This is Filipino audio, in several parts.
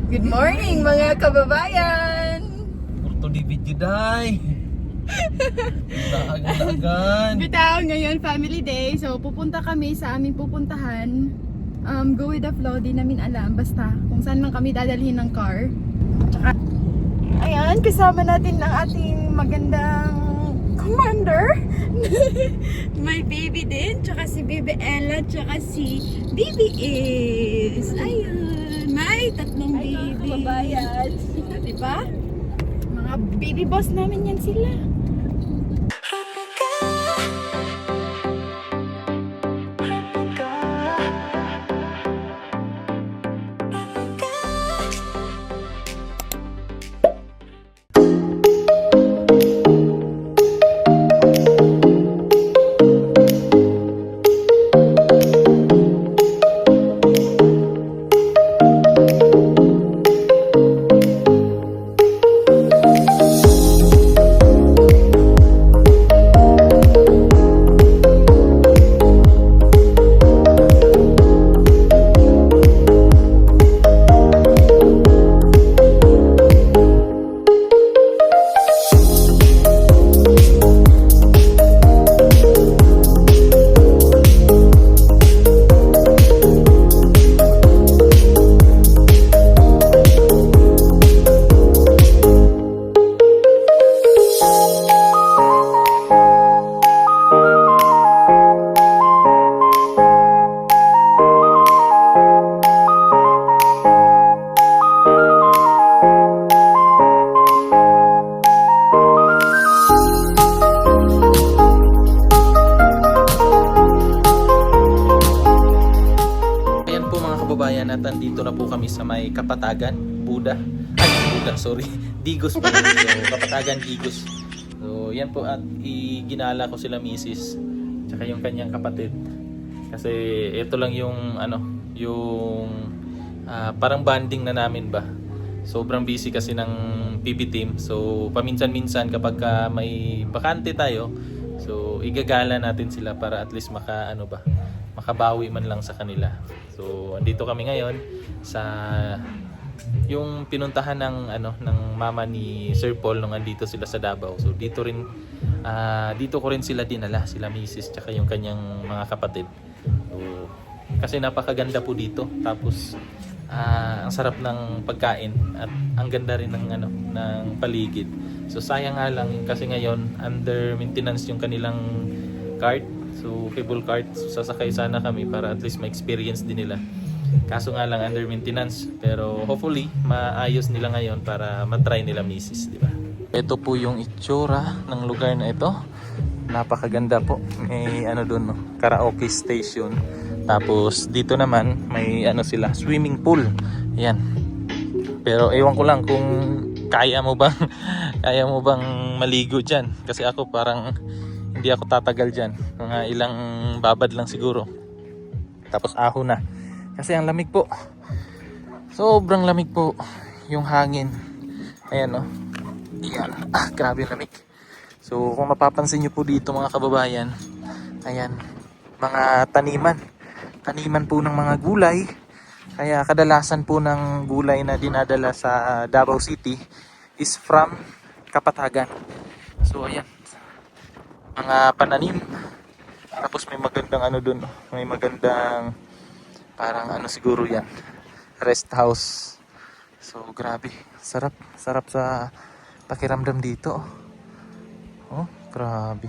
Good morning mga kababayan! Purto di video day. Daagan. Bitaw ngayon family day, so pupunta kami sa aming pupuntahan. Go with the flow, di namin alam, basta kung saan lang kami dadalhin ng car. Tsaka, ayan, kasama natin ang ating magandang commander. May baby din, tsaka si Baby Ella, tsaka si Baby Is. Ayun, may tatlong baby. Kababayan. Diba? Mga baby boss namin yan sila. At nandito na po kami sa may Kapatagan, sorry, Digos pa rin. So, Kapatagan, Digos. So, yan po at iginala ko sila misis tsaka yung kanyang kapatid. Kasi ito lang yung parang banding na namin ba. Sobrang busy kasi ng PB team. So, paminsan-minsan kapag may bakante tayo, so igagala natin sila para at least makabawi man lang sa kanila. So, andito kami ngayon sa yung pinuntahan ng mama ni Sir Paul nung andito sila sa Davao. So, dito ko rin sila dinala, sila misis tsaka yung kanyang mga kapatid. So, kasi napakaganda po dito. Tapos ang sarap ng pagkain at ang ganda rin ng paligid. So, sayang nga lang kasi ngayon under maintenance yung kanilang cart. So, cable cart. So, sasakay sana kami para at least ma-experience din nila. Kaso nga lang under maintenance. Pero hopefully, maayos nila ngayon para matry nila misis, di ba? Ito po yung itsura ng lugar na ito. Napakaganda po. May doon, no? Karaoke station. Tapos dito naman may swimming pool. Yan. Pero ewan ko lang kung kaya mo bang maligo diyan, kasi ako parang hindi ako tatagal dyan. Mga ilang babad lang siguro. Tapos aho na. Kasi ang lamig po. Sobrang lamig po. Yung hangin. Ayan o. Ayan. Grabe yung lamig. So kung mapapansin nyo po dito mga kababayan. Ayan. Mga taniman. Taniman po ng mga gulay. Kaya kadalasan po ng gulay na dinadala sa Davao City is from Kapatagan. So ayan. Mga pananim. Tapos may magandang doon. May magandang parang siguro yan. Rest house. So grabe. Sarap. Sarap sa pakiramdam dito. Oh, grabe.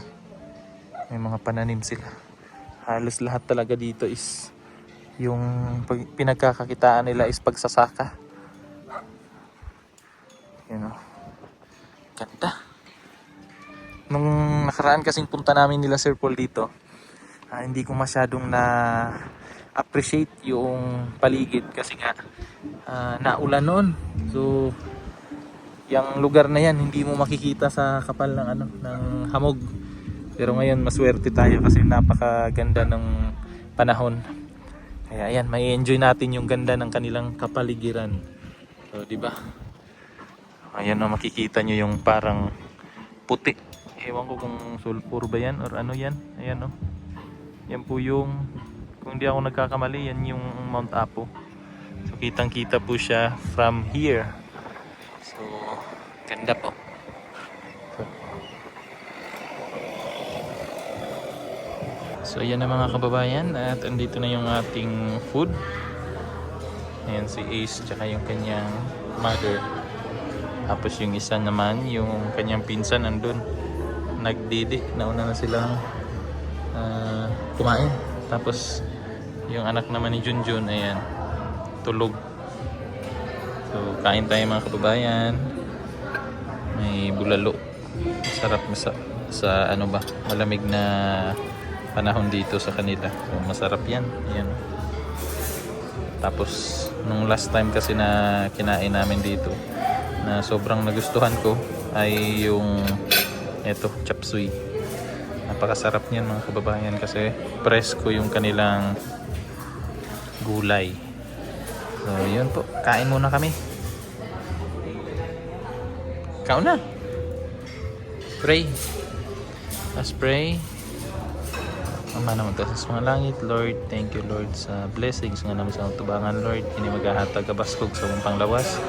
May mga pananim sila. Halos lahat talaga dito is yung pinagkakakitaan nila is pagsasaka. Ganda. Nung nakaraan kasing punta namin nila Sir Paul dito, hindi ko masyadong na-appreciate yung paligid kasi nga naulan noon. So, yung lugar na yan hindi mo makikita sa kapal ng hamog. Pero ngayon maswerte tayo kasi napakaganda ng panahon. Kaya ayan, may enjoy natin yung ganda ng kanilang kapaligiran. So, di ba? Ayan, makikita nyo yung parang puti. Ewan ko kung sulfur ba yan or ano yan. Ayan o. Yan po yung, kung hindi ako nagkakamali, yan yung Mount Apo. So Kitang-kita po siya from here. So, ganda po. So, yan na mga kababayan. At andito na yung ating food. Ayan si Ace, tsaka yung kanyang mother. Tapos yung isa naman, yung kanyang pinsan nandun. Nagdidi. Nauna na silang kumain. Tapos, yung anak naman ni Junjun, ayan, tulog. So, kain tayo mga kababayan. May bulalo. Masarap sa ano ba, malamig na panahon dito sa kanila. So, masarap yan. Ayan. Tapos, nung last time kasi na kinain namin dito, na sobrang nagustuhan ko, ay yung eto, chop suey. Napakasarap niyan mga kababayan kasi presko yung kanilang gulay. So, yun po. Kain muna kami. Kain na. Pray. Let's pray. Ama naman to sa mga langit, Lord. Thank you, Lord, sa blessings nga naman sa tubangan, Lord. Kini maghahatag kabaskog sa mong panglawas.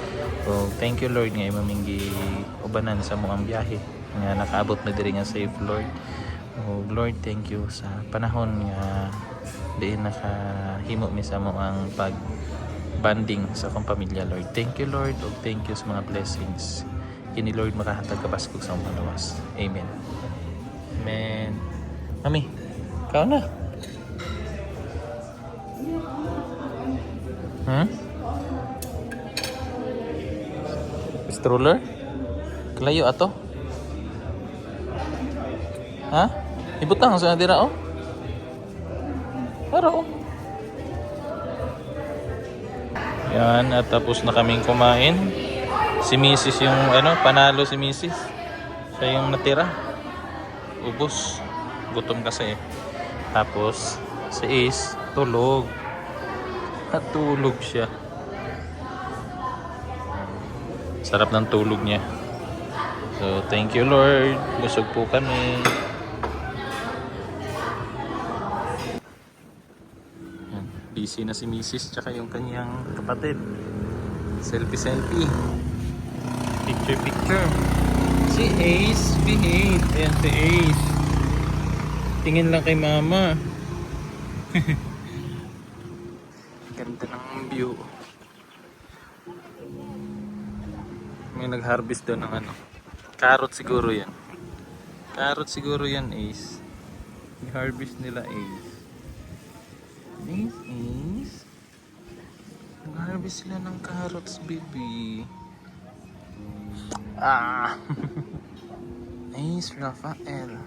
So, thank you, Lord, nga maminggi ubanan sa mong biyahe. Nga nakaabot na diri nga safe, Lord. Oh, Lord, thank you sa panahon nga diin nakahimo mi sa mo ang pag-banding sa akong pamilya, Lord. Thank you, Lord, ug thank you sa mga blessings. Kini, Lord, makahatag kabaskog sa akong panglawas. Amen. Amen. Mami, ikaw na. Stroller? Kalayo ato? Ha? Ibutang sa dira oh. Pero oh. Yan, at tapos na kaming kumain. Si Mrs. yung panalo si Mrs. Siya yung natira. Ubos. Gutom kasi eh. Tapos si Ace tulog. Natulog siya. Sarap ng tulog niya. So, thank you, Lord. Busog po kami. Yan. Busy na si Mrs. Tsaka yung kanyang kapatid. Selfie. Picture. Si Ace, behave. Ayan si Ace. Tingin lang kay mama. Ganda ng view. May nag-harvest doon ng carrot siguro yan. Carrot siguro yan, Ace. I-harvest nila, Ace. Ace. Nag-harvest sila ng carrots, baby. Ace Rafael.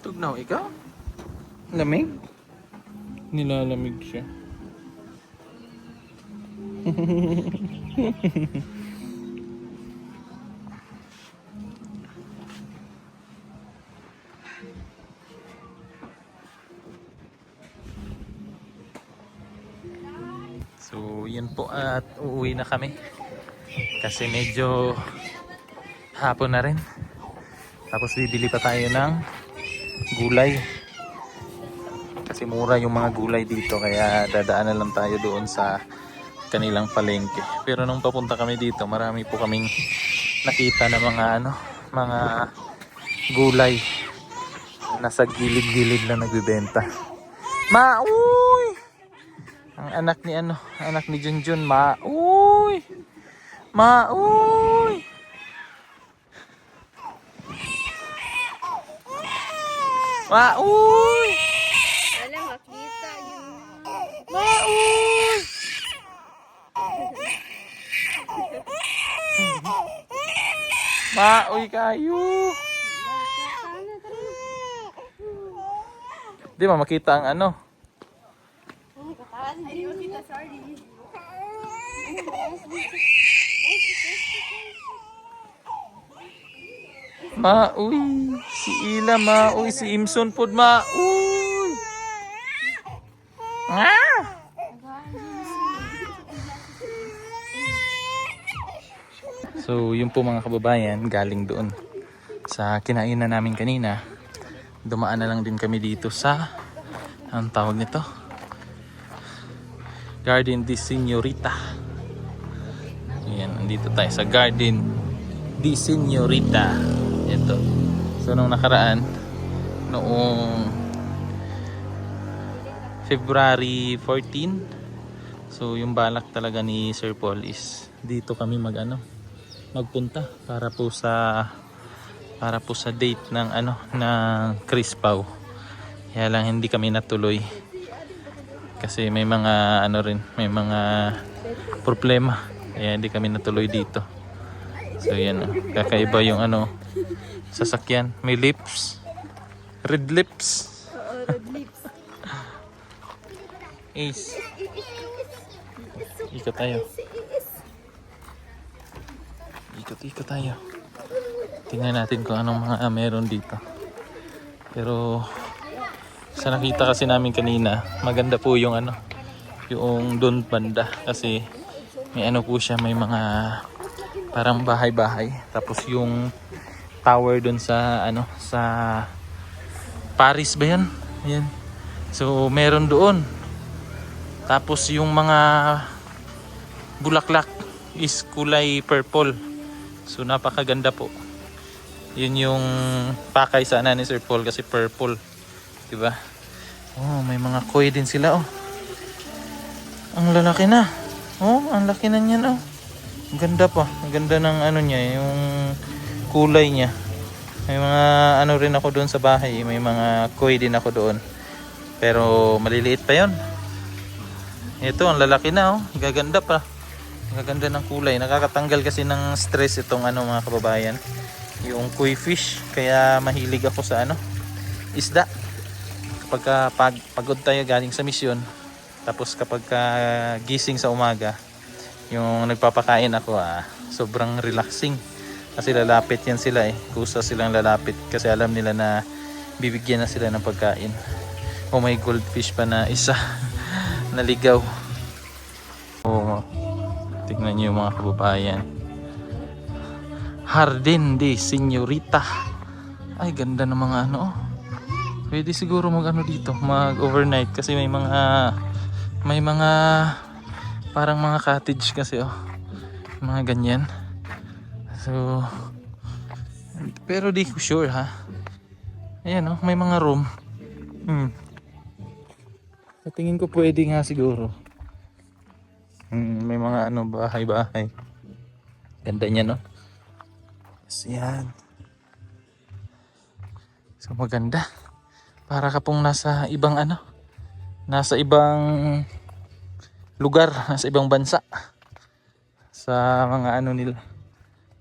Tugnaw, ikaw? Lamig? Nilalamig siya. So, yun po at uuwi na kami. Kasi medyo hapon na rin. Tapos bibili pa tayo ng gulay. Kasi mura yung mga gulay dito kaya dadaan na lang tayo doon sa kanilang palengke. Pero nung papunta kami dito, marami po kaming nakita na mga gulay nasa gilid-gilid na nagbebenta. Uy! Ang anak ni Junjun, uy! Uy! Uy! Wala makita yun. Uy! Uy kayo! Di ba makita ang Ayaw kita, sorry. Mauy, si Ila mauy, si Imson pod mauy. Ah! So, yun po mga kababayan, galing doon sa kinainan namin kanina. Dumaan na lang din kami dito sa, anong tawag nito? Garden di Señorita. Ayan, nandito tayo sa Garden di Señorita. Ito. So, nung nakaraan, noong February 14, so yung balak talaga ni Sir Paul is dito kami magpunta para po sa date ng ng Chris Pau. Kaya lang hindi kami natuloy kasi may mga may mga problema, kaya hindi kami natuloy dito. So yan, kakaiba yung sasakyan, may lips, red lips. Red lips. Ace, ikot tayo. Ikot tayo. Tingnan natin kung anong mga meron dito. Pero sa nakita kasi namin kanina, maganda po yung yung doon banda kasi may po siya, may mga parang bahay-bahay. Tapos yung tower doon sa sa Paris ba yan? Ayan. So meron doon. Tapos yung mga bulaklak is kulay purple. So napakaganda po. Yun yung pakay sana ni Sir Paul kasi purple. Diba? Oh, may mga koi din sila oh. Ang lalaki na. Oh, ang laki na niyan oh. Ang ganda pa. Ang ganda ng niya, yung kulay niya. May mga rin ako doon sa bahay. May mga koi din ako doon. Pero maliliit pa yon. Ito, ang lalaki na oh. Gaganda pa. Gaganda ng kulay. Nakakatanggal kasi ng stress itong mga kababayan. Yung koi fish. Kaya mahilig ako sa isda. Kapag pagod tayo galing sa misyon. Tapos kapag gising sa umaga, yung nagpapakain ako, sobrang relaxing. Kasi lalapit yan sila Kusa silang lalapit. Kasi alam nila na bibigyan na sila ng pagkain. Oh, may goldfish pa na isa. Naligaw. Oh, tignan nyo yung mga kababayan. Jardín de Señorita. Ay, ganda ng mga Pwede siguro dito, mag-overnight kasi may mga parang mga cottage kasi mga ganyan. So pero di ko sure ha. Ayan may mga room. Sa tingin ko pwede nga siguro. May mga bahay-bahay. Ganda niya no. Yes, yan. So maganda. Para ka pong nasa ibang nasa ibang lugar, nasa ibang bansa. Sa mga nila.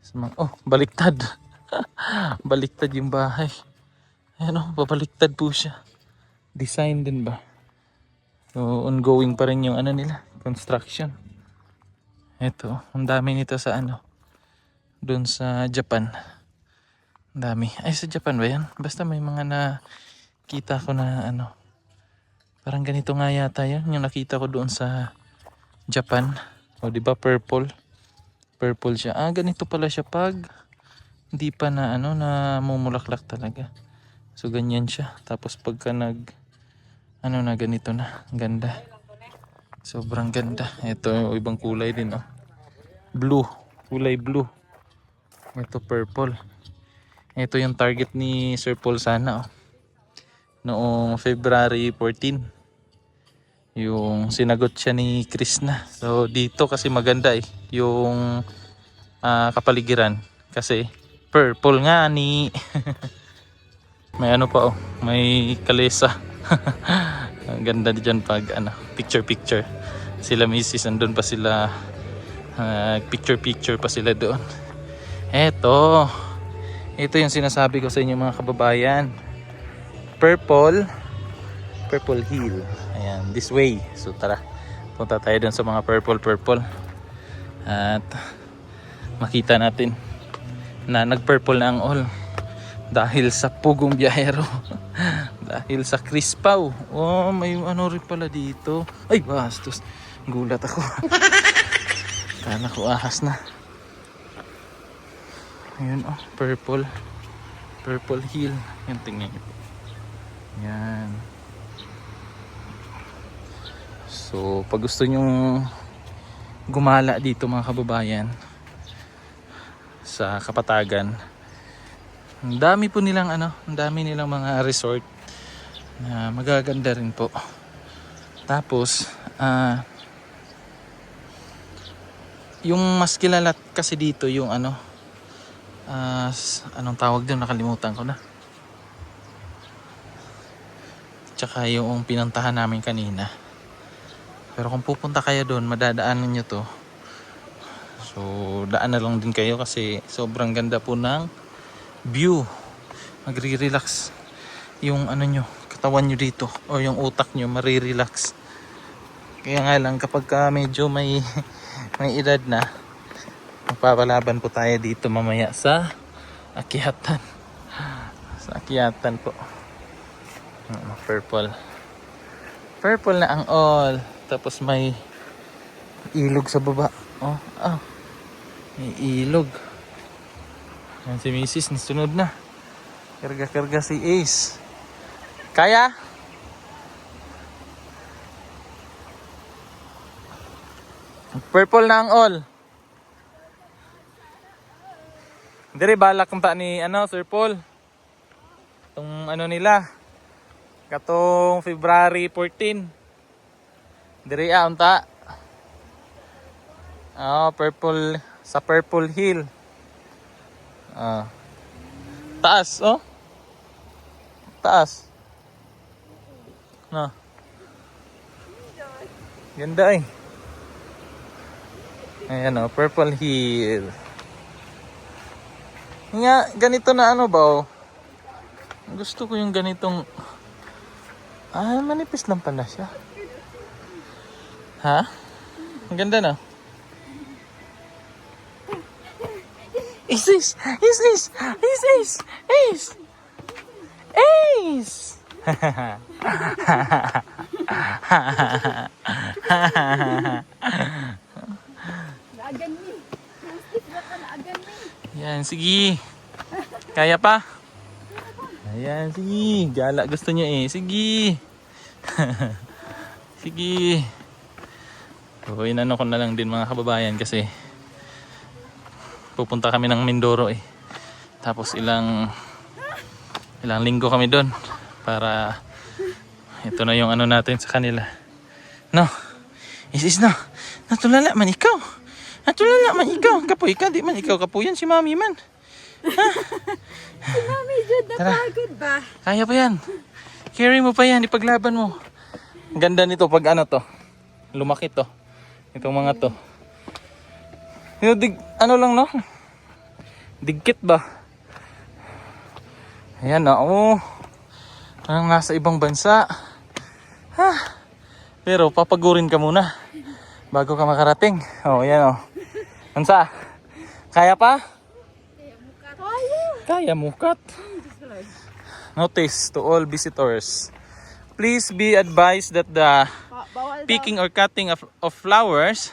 Sa mga, baliktad. Baliktad yung bahay. Ayan babaliktad po siya. Design din ba? So ongoing pa rin yung nila, construction. Ito, ang dami nito sa doon sa Japan. Ang dami. Ay, sa Japan ba yan? Basta may mga nakita ko na parang ganito nga yata yun. Yung nakita ko doon sa Japan. O, di ba purple? Purple siya. Ganito pala siya pag hindi pa na mumulaklak talaga. So, ganyan siya. Tapos pagka na ganito na. Ganda. Sobrang ganda. Ito, ibang kulay din Blue. Kulay blue. Ito purple. Ito yung target ni Sir Paul sana noong February 14. Yung sinagot siya ni Krishna. So dito kasi maganda yung kapaligiran kasi purple nga ni may pa may kalesa. Ang ganda diyan pag picture sila misis andun pa sila, picture pa sila doon. Ito yung sinasabi ko sa inyo mga kababayan. Purple Hill. Ayan, this way. So tara, Punta tayo dun sa mga purple. At makita natin na nag-purple na ang all. Dahil sa pugong biyahero. Dahil sa Crispaw. Oh, may ano rin pala dito. Ay, bastos. Gulat ako. Kala ko ahas na. Ayun oh, purple. Purple Hill. Yan, tingnan nyo. Yan. So, pag gusto nyong gumala dito mga kababayan sa Kapatagan, ang dami po nilang ang dami nilang mga resort na magaganda rin po. Tapos, yung mas kilala kasi dito yung anong tawag doon, nakalimutan ko na. Tsaka yung pinuntahan namin kanina. Pero kung pupunta kayo doon, madadaanan nyo to. So, daan na lang din kayo kasi sobrang ganda po ng view. Magre-relax yung nyo, katawan nyo dito o yung utak nyo marirelax. Kaya nga lang kapag medyo may edad na, magpapalaban po tayo dito mamaya sa akyatan. Sa akyatan po. Purple na ang all. Tapos may ilog sa baba. May ilog. Yan si Mrs. Nasunod na. Karga-karga si Ace. Kaya? Purple na ang all. Dire balak kung ta ni Sir Paul. Itong nila. Katong February 14. Dire unta. Purple sa Purple Hill. Taas, oh. Taas. No. Ganda eh. Ayan Purple Hill. Nga, ganito na ba oh. Gusto ko yung ganitong manipis lang pala siya. Ha? Ang ganda na. Ace! Yan, sige. Kaya pa? Ayan, sige. Gala gusto niya eh. Sige. Sige. So, inano ko na lang din mga kababayan kasi pupunta kami ng Mindoro eh. Tapos ilang linggo kami doon para ito na yung natin sa kanila. No. Is no. Natulala man ikaw. Kapoy ka, di man ikaw kapuyan si Mami man. Ha? Si Mami Jude, napagod ba? Kaya pa yan. Carry mo pa yan, ipaglaban mo. Ang ganda nito pag to. Lumaki to. Itong mga to. Lang no? Digkit ba? Ayan Parang nasa ibang bansa. Pero papagurin ka muna bago ka makarating. Ayan Ansa? Kaya pa? Kaya mukat. Notice to all visitors. Please be advised that the picking or cutting of flowers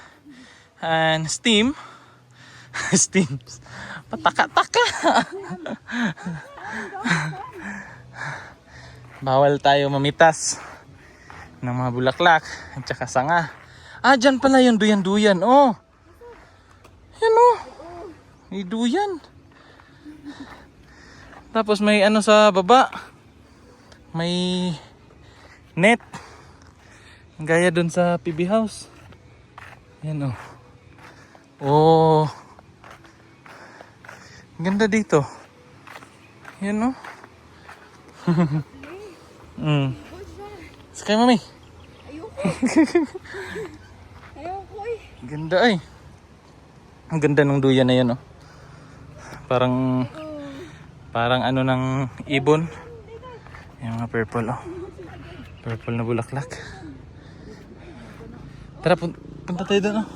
and steams pataka-taka. Bawal tayo mamitas ng mga bulaklak at saka sanga. Dyan pala yung duyan-duyan. Yan may duyan. Tapos may sa baba. May net. Gaya dun sa PB House. Yan ganda dito. Yan Sakay Mami. Ayoko eh. Ganda eh. Ang ganda ng duyan na yan Parang ng ibon. Yung mga purple Purple na bulaklak. Tara, punta tayo doon. Oh.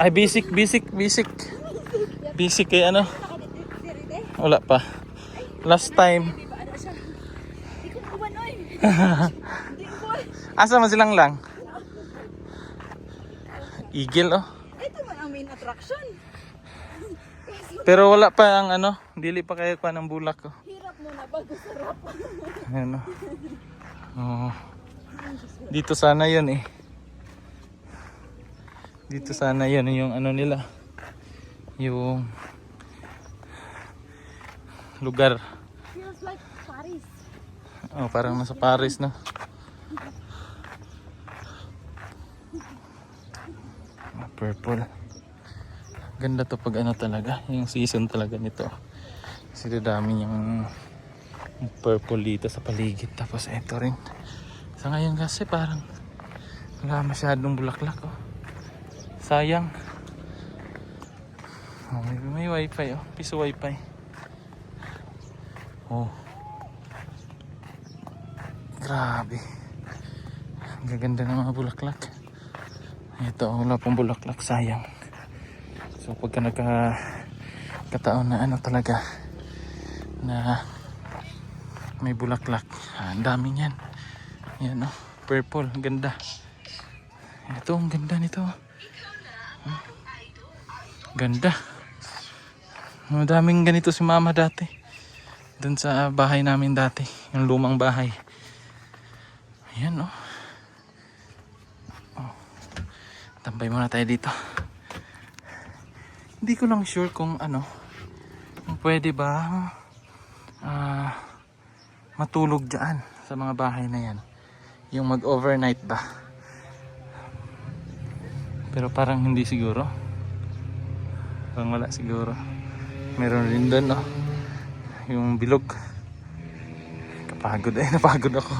Ay, basic. Basic kay ano? Wala pa. Last time. Asa man silang lang? Eagle, oh. Ito man ang main attraction. Pero wala pa ang ano, dili pa kayo pa ng bulak, oh. Hirap muna bago sarap. Ayan, oh. Oh. Dito sana yun, eh. Dito sana yun, yung ano nila. Yung lugar. Feels like Paris. Oh, parang nasa Paris, no? Purple. Ganda to pag ano talaga, yung season talaga nito. Kasi dami yung purple dito sa paligid. Tapos eto rin. Sa ngayon kasi parang wala masyadong bulaklak, oh. Sayang. Oh, may wifi, oh. Piso wifi. Oh. Grabe. Ang gaganda ng mga bulaklak. Ito, wala pong bulaklak, sayang. So pagka nagkataon na ano talaga na may bulaklak, ang dami niyan. Yan, oh, purple, ganda. Ito, ang ganda nito. Ganda. Madaming ganito si mama dati. Doon sa bahay namin dati, yung lumang bahay. Ayan, oh. Tambay muna tayo dito. Hindi ko lang sure kung ano, kung pwede ba matulog dyan sa mga bahay na yan. Yung mag-overnight ba. Pero parang hindi siguro. Parang wala siguro. Meron rin doon, no? Yung bilog. Kapagod, napagod ako.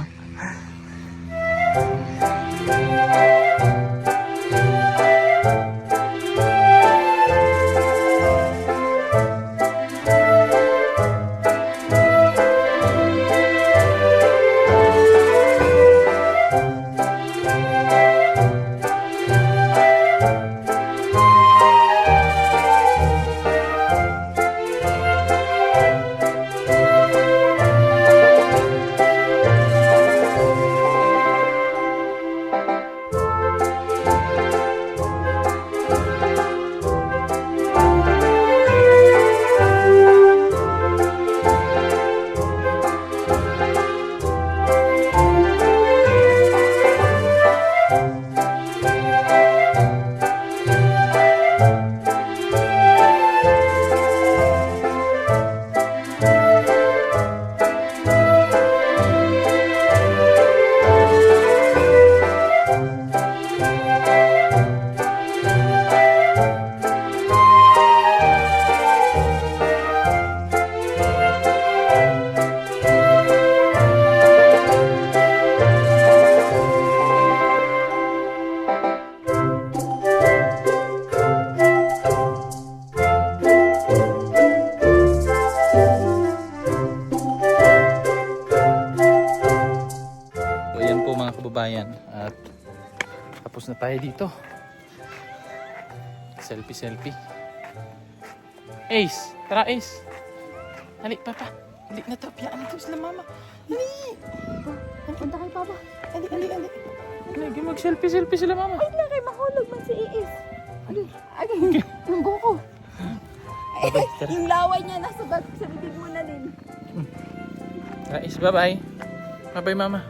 Kababayan, at tapos na tayo dito. Selfie. Ace, tara Ace. Hali papa. Hali na to, piyaan ito sila mama. Hali. Punta kay Papa. Hali. Lagi mag-selfie sila mama. Ay, laki mahulog man si Iis. Agay, yung buko. Babay, tara. Yung laway niya nasa bag sa bibig mo na din. Tara Ace, bye-bye. Bye-bye mama.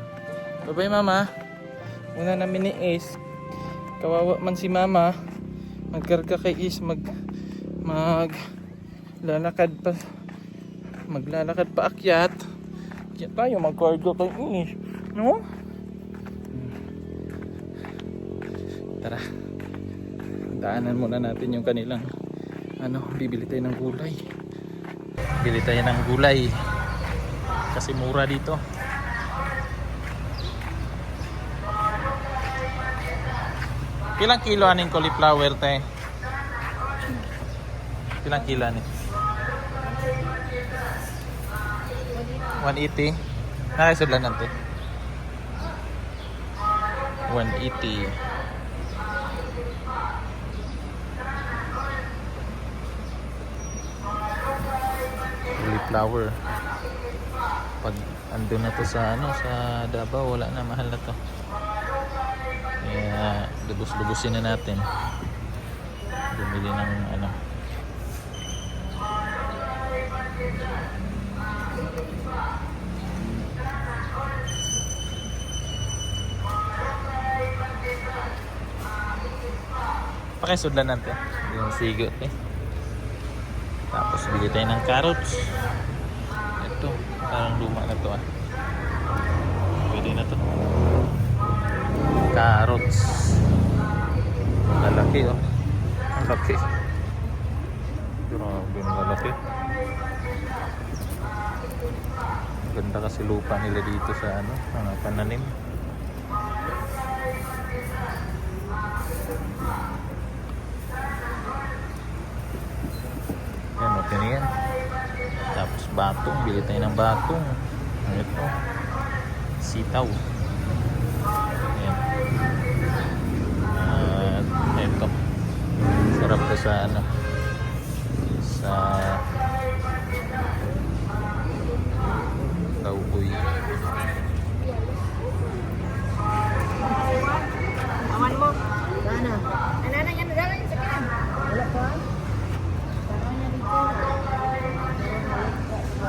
Bye-bye mama. Una namin ni Ace. Kawawa man si mama. Magkarga kay Ace. Maglalakad pa akyat. Kaya tayo magkarga kay Ace. No? Tara. Daanan muna natin yung kanilang bibili tayo ng gulay. Bili tayo ng gulay. Kasi mura dito. Ilang kilo aning cauliflower te? Ilang kilo aning? 180. Nakasudlan nante. 180. flower. Pag andun na to sa ano, sa Davao, wala na, mahal na to. Kaya lubos-lubusin na natin. Bumili ng ano. Pakisudlan natin yung sigot eh. Tapos bili tayo ng carrots. Ito, parang luma na to ah. Pwede na to. Carrots. Lalaki oh. Ang laki. Grabe ang lalaki. Ganda kasi lupa nila dito sa ano, mga pananim. Yan, okay na yan. Tapos batong, bili tayo ng batong. Ito, sitaw. Yan. At ito, sarap to sa ano, sa lauboy. Awan mo. Sana. Ano yan? Dala yung sakyan. Wala pa.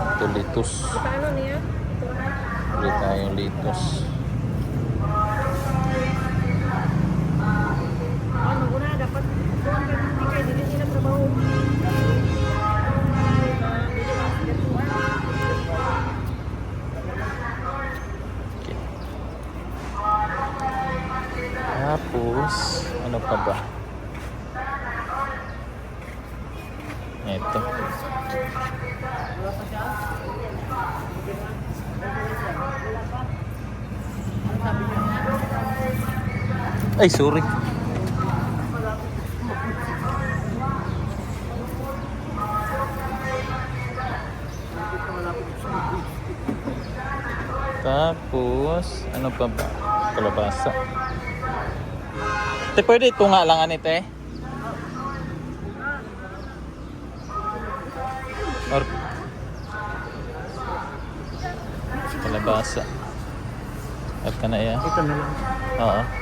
Ito litos. Paano niya? Bili tayong litos. Ano ko na dapat doon ka hindi kayo hindi sila trabaho. Okay. Tapos, ano pa ba? Ito. Ay, sorry. Tapos, ano pa ba? Kalabasa. Te, pwede ito nga lang anit eh. Or kalabasa. At ka na yan? Ito na lang. Oo.